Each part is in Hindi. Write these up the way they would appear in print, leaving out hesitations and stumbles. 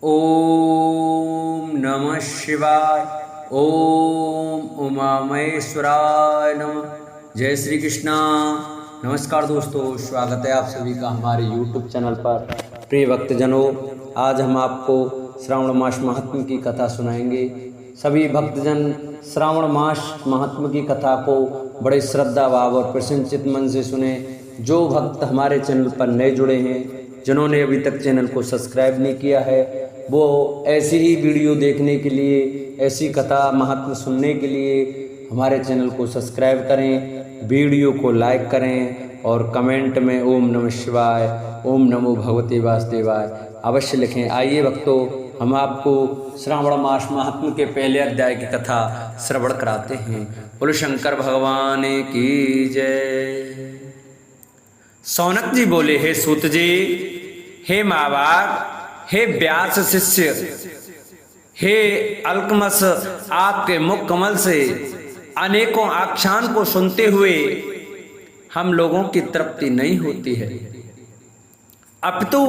ओम नमः शिवाय। ओम उमा महेश्वराय नमः। जय श्री कृष्णा। नमस्कार दोस्तों, स्वागत है आप सभी का हमारे YouTube चैनल पर। प्रिय भक्तजनों, आज हम आपको श्रावण मास महात्म्य की कथा सुनाएंगे। सभी भक्तजन श्रावण मास महात्म्य की कथा को बड़े श्रद्धा भाव और प्रसन्नचित मन से सुने। जो भक्त हमारे चैनल पर नए जुड़े हैं, जिन्होंने अभी तक चैनल को सब्सक्राइब नहीं किया है, वो ऐसी ही वीडियो देखने के लिए, ऐसी कथा महात्म्य सुनने के लिए हमारे चैनल को सब्सक्राइब करें, वीडियो को लाइक करें और कमेंट में ओम नमः शिवाय, ओम नमो भगवते वासुदेवाय अवश्य लिखें। आइए भक्तों, हम आपको श्रावण मास महात्म्य के पहले अध्याय की कथा श्रवण कराते हैं। बोलो शंकर भगवान की जय। सौनक जी बोले, हे सूत जी, हे मावाक, हे व्यास शिष्य, हे अल्कमस, आपके मुख कमल से अनेकों आख्यान को सुनते हुए हम लोगों की तृप्ति नहीं होती है, अपितु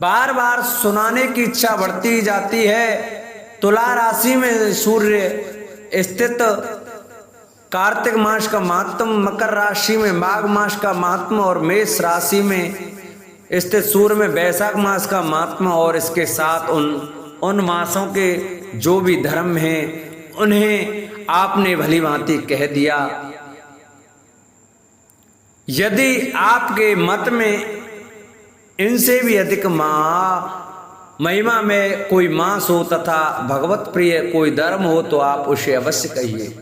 बार बार सुनाने की इच्छा बढ़ती जाती है। तुला राशि में सूर्य स्थित कार्तिक मास का महात्म, मकर राशि में माघ मास का महात्म और मेष राशि में स्थित सूर्य में वैशाख मास का महात्मा, और इसके साथ उन मासों के जो भी धर्म हैं उन्हें आपने भली भांति कह दिया। यदि आपके मत में इनसे भी अधिक महिमा में कोई मास हो तथा भगवत प्रिय कोई धर्म हो तो आप उसे अवश्य कहिए,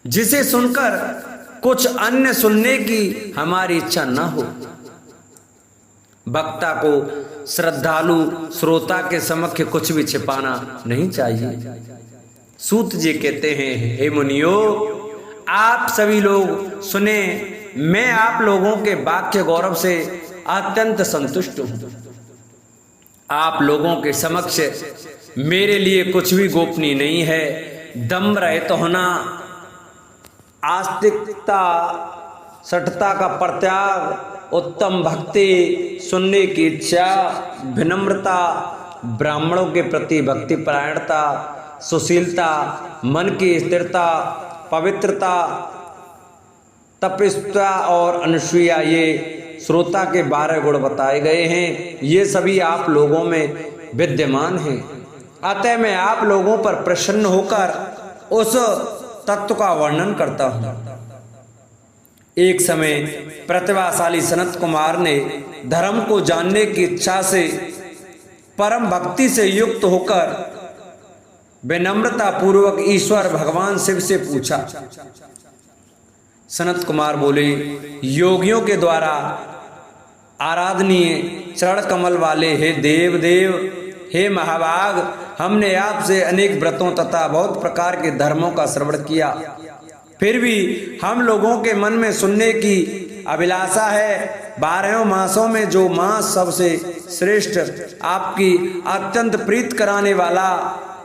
जिसे सुनकर कुछ अन्य सुनने की हमारी इच्छा न हो। वक्ता को श्रद्धालु श्रोता के समक्ष कुछ भी छिपाना नहीं चाहिए। सूत जी कहते हैं, हे मुनियो, आप सभी लोग सुने, मैं आप लोगों के वाक्य गौरव से अत्यंत संतुष्ट हूं। आप लोगों के समक्ष मेरे लिए कुछ भी गोपनीय नहीं है। दम्भ रहित होना, आस्तिकता, सठता का परित्याग, उत्तम भक्ति, सुनने की इच्छा, विनम्रता, ब्राह्मणों के प्रति भक्ति परायणता, सुशीलता, मन की स्थिरता, पवित्रता, तपस्या और अनुसूया, ये श्रोता के 12 गुण बताए गए हैं। ये सभी आप लोगों में विद्यमान हैं। अतः मैं आप लोगों पर प्रसन्न होकर उस तत्व का वर्णन करता हूं। एक समय प्रतिभाशाली सनत कुमार ने धर्म को जानने की इच्छा से परम भक्ति से युक्त होकर विनम्रता पूर्वक ईश्वर भगवान शिव से पूछा। सनत कुमार बोले, योगियों के द्वारा आराधनीय चरण कमल वाले हे देव, हे महाभाग, हमने आपसे अनेक व्रतों तथा बहुत प्रकार के धर्मों का श्रवण किया, फिर भी हम लोगों के मन में सुनने की अभिलाषा है। 12 मासों में जो मास सबसे श्रेष्ठ, आपकी अत्यंत प्रीत कराने वाला,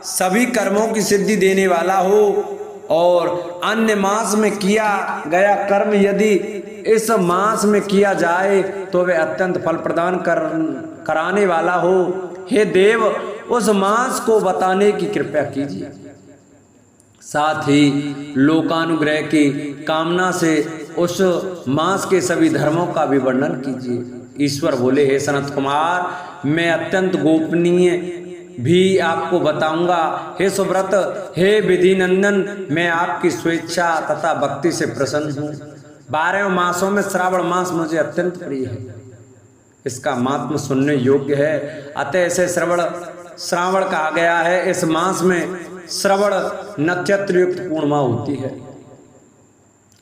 सभी कर्मों की सिद्धि देने वाला हो, और अन्य मास में किया गया कर्म यदि इस मास में किया जाए तो वह अत्यंत फल प्रदान कराने वाला हो। हे देव, उस मास को बताने की कृपा कीजिए। साथ ही लोकानुग्रह की कामना से उस मास के सभी धर्मों का भी वर्णन कीजिए। ईश्वर बोले, हे सनत कुमार, मैं अत्यंत गोपनीय भी आपको बताऊंगा। हे सुव्रत, हे विधि नंदन, मैं आपकी स्वेच्छा तथा भक्ति से प्रसन्न हूँ। 12 मासों में श्रावण मास मुझे अत्यंत प्रिय है, इसका महात्म्य सुनने योग्य है। अतः इसे श्रावण कहा गया है। इस मास में श्रवण नक्षत्र युक्त पूर्णिमा होती है,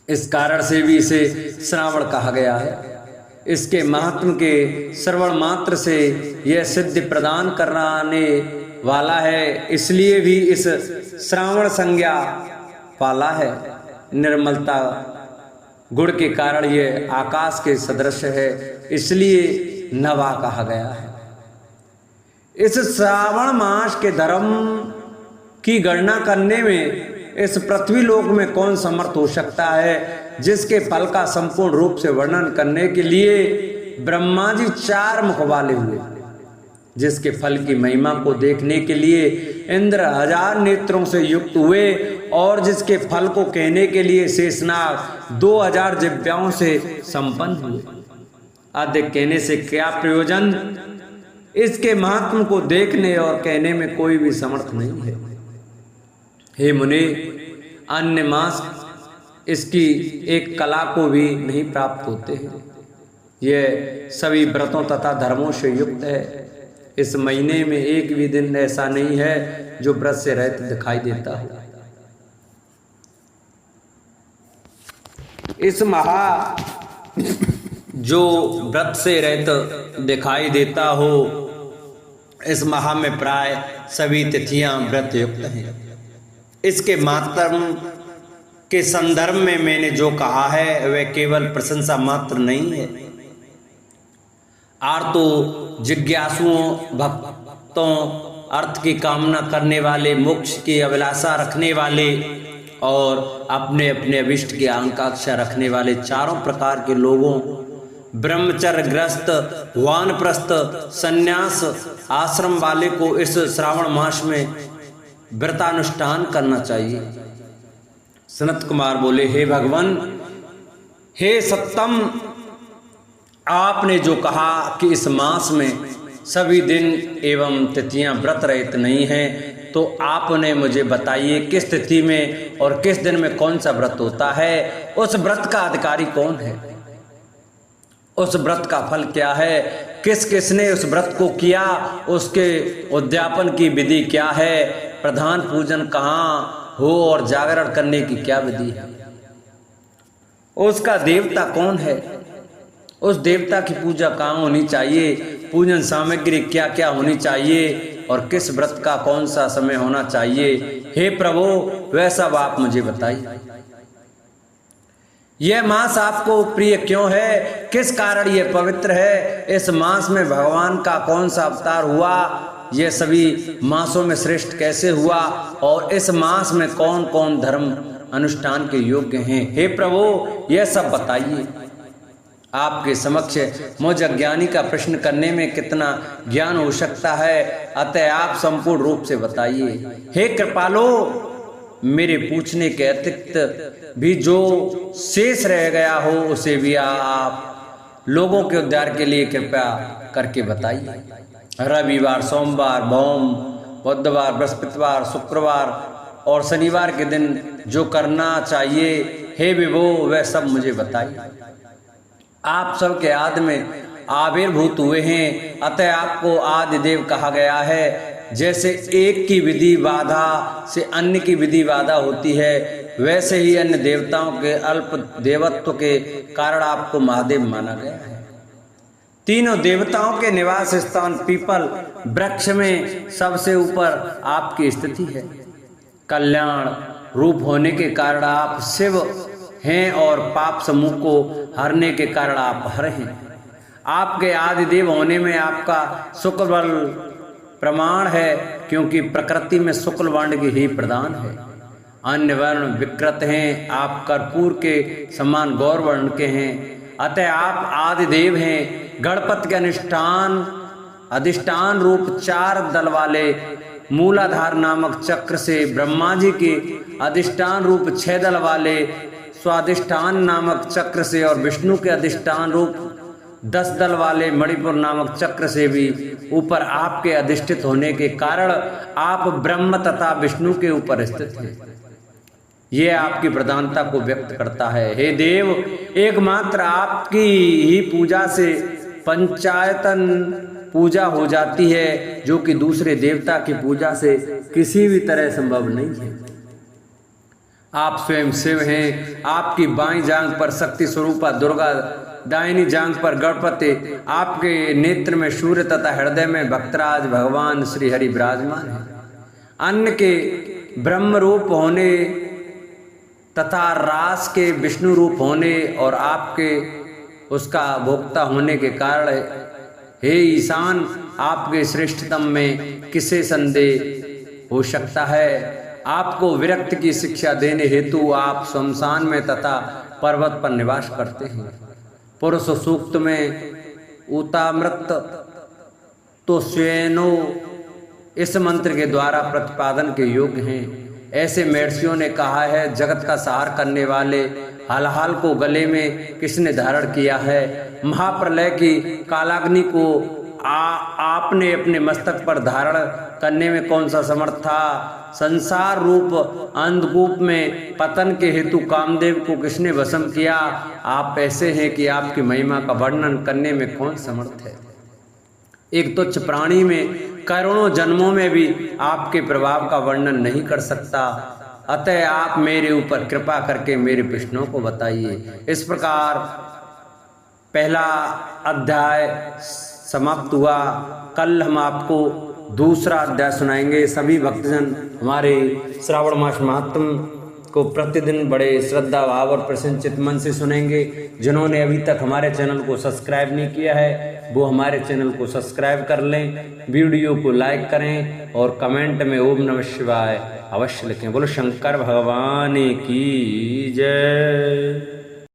इस कारण से भी इसे श्रावण कहा गया है। इसके महात्म के श्रवण मात्र से यह सिद्धि प्रदान कराने वाला है, इसलिए भी इस श्रावण संज्ञा पाला है। निर्मलता गुण के कारण यह आकाश के सदृश है, इसलिए नवा कहा गया है। इस श्रावण मास के धर्म की गणना करने में इस पृथ्वी लोक में कौन समर्थ हो सकता है, जिसके फल का संपूर्ण रूप से वर्णन करने के लिए ब्रह्मा जी 4 मुख वाले हुए। जिसके फल की महिमा को देखने के लिए इंद्र 1000 नेत्रों से युक्त हुए और जिसके फल को कहने के लिए शेषनाग 2000 जिह्वाओं से संपन्न हुए। अधिक कहने से क्या प्रयोजन, इसके महात्म को देखने और कहने में कोई भी समर्थ नहीं है। हे मुनि, अन्य मास इसकी एक कला को भी नहीं प्राप्त होते हैं। यह सभी व्रतों तथा धर्मों से युक्त है। इस महीने में एक भी दिन ऐसा नहीं है जो व्रत से रहित दिखाई देता हो। इस महा जो व्रत से रहित दिखाई देता हो, इस माह में प्राय सभी तिथियां व्रत युक्त हैं। इसके मातम के संदर्भ में मैंने जो कहा है वह केवल प्रशंसा मात्र नहीं है। आर्तो जिज्ञासुओं, भक्तों, अर्थ की कामना करने वाले, मोक्ष की अभिलाषा रखने वाले और अपने अपने अभिष्ट की आकांक्षा रखने वाले चारों प्रकार के लोगों, ब्रह्मचर्य ग्रस्त, वानप्रस्थ, संन्यास आश्रम वाले को इस श्रावण मास में व्रतानुष्ठान करना चाहिए। सनत कुमार बोले, हे भगवान, हे सत्तम, आपने जो कहा कि इस मास में सभी दिन एवं तिथियां व्रत रहित नहीं हैं, तो आपने मुझे बताइए किस तिथि में और किस दिन में कौन सा व्रत होता है, उस व्रत का अधिकारी कौन है, उस व्रत का फल क्या है, किस किसने उस व्रत को किया, उसके उद्यापन की विधि क्या है, प्रधान पूजन कहाँ हो और जागरण करने की क्या विधि है, उसका देवता कौन है, उस देवता की पूजा कहाँ होनी चाहिए, पूजन सामग्री क्या क्या होनी चाहिए और किस व्रत का कौन सा समय होना चाहिए। हे प्रभु, वह सब आप मुझे बताइए। यह मास आपको प्रिय क्यों है, किस कारण यह पवित्र है, इस मास में भगवान का कौन सा अवतार हुआ, यह सभी मासों में श्रेष्ठ कैसे हुआ और इस मास में कौन कौन धर्म अनुष्ठान के योग्य हैं। हे प्रभु, यह सब बताइए। आपके समक्ष मुझ अज्ञानी का प्रश्न करने में कितना ज्ञान हो सकता है, अतः आप संपूर्ण रूप से बताइए। हे कृपालो, मेरे पूछने के अतिरिक्त भी जो शेष रह गया हो उसे भी आप लोगों के उद्धार के लिए कृपया करके बताइए। रविवार, सोमवार, भौम, बुधवार, बृहस्पतिवार, शुक्रवार और शनिवार के दिन जो करना चाहिए, हे विभो, वह सब मुझे बताइए। आप सब के आदि में आविर्भूत हुए हैं, अतः आपको आदि देव कहा गया है। जैसे एक की विधि बाधा से अन्य की विधि बाधा होती है, वैसे ही अन्य देवताओं के अल्प देवत्व के कारण आपको महादेव माना गया है। तीनों देवताओं के निवास स्थान पीपल वृक्ष में सबसे ऊपर आपकी स्थिति है। कल्याण रूप होने के कारण आप शिव हैं और पाप समूह को हरने के कारण आप हर हैं। आपके आदि देव होने में आपका शुक्ल बल प्रमाण है, क्योंकि प्रकृति में शुक्ल वर्ण की ही प्रधान है। अन्य वर्ण विकृत हैं, आप कर्पूर के समान गौर वर्ण के हैं, अतः आप आदि देव हैं। गणपति के अधिष्ठान रूप 4 दल वाले मूलाधार नामक चक्र से, ब्रह्मा जी के अधिष्ठान रूप 6 दल वाले स्वाधिष्ठान नामक चक्र से और विष्णु के अधिष्ठान रूप 10 दल वाले मणिपुर नामक चक्र से भी ऊपर आपके अधिष्ठित होने के कारण आप ब्रह्म तथा विष्णु के ऊपर स्थित हैं। यह आपकी प्रधानता को व्यक्त करता है। हे देव, एकमात्र आपकी ही पूजा से पंचायतन पूजा हो जाती है, जो कि दूसरे देवता की पूजा से किसी भी तरह संभव नहीं है। आप स्वयं शिव हैं। आपकी बाईं जांघ पर शक्ति स्वरूपा दुर्गा, दाहिनी जांघ पर गणपति, आपके नेत्र में सूर्य तथा हृदय में भक्तराज भगवान श्री हरि विराजमान है। अन्न के ब्रह्म रूप होने तथा रास के विष्णु रूप होने और आपके उसका भोक्ता होने के कारण, हे ईशान, आपके श्रेष्ठतम में किसे संदेह हो सकता है। आपको विरक्त की शिक्षा देने हेतु आप शमशान में तथा पर्वत पर निवास करते हैं। पुरुष सूक्त में ऊतामृत तो स्वयं इस मंत्र के द्वारा प्रतिपादन के योग्य हैं। ऐसे महर्षियों ने कहा है, जगत का सहार करने वाले हलाहल को गले में किसने धारण किया है? महाप्रलय की कालाग्नि को आपने अपने मस्तक पर धारण करने में कौन सा समर्थ था? संसार रूप अंधकूप में पतन के हेतु कामदेव को किसने वशम किया? आप ऐसे हैं कि आपकी महिमा का वर्णन करने में कौन समर्थ है? एक तुच्छ प्राणी में करोड़ों जन्मों में भी आपके प्रभाव का वर्णन नहीं कर सकता। अतः आप मेरे ऊपर कृपा करके मेरे प्रश्नों को बताइए। इस प्रकार पहला अध्याय समाप्त हुआ। कल हम आपको दूसरा अध्याय सुनाएंगे। सभी भक्तजन हमारे श्रावण मास महात्म को प्रतिदिन बड़े श्रद्धा भाव और प्रसन्नचित मन से सुनेंगे। जिन्होंने अभी तक हमारे चैनल को सब्सक्राइब नहीं किया है वो हमारे चैनल को सब्सक्राइब कर लें, वीडियो को लाइक करें और कमेंट में ओम नमः शिवाय अवश्य लिखें। बोलो शंकर भगवान की जय।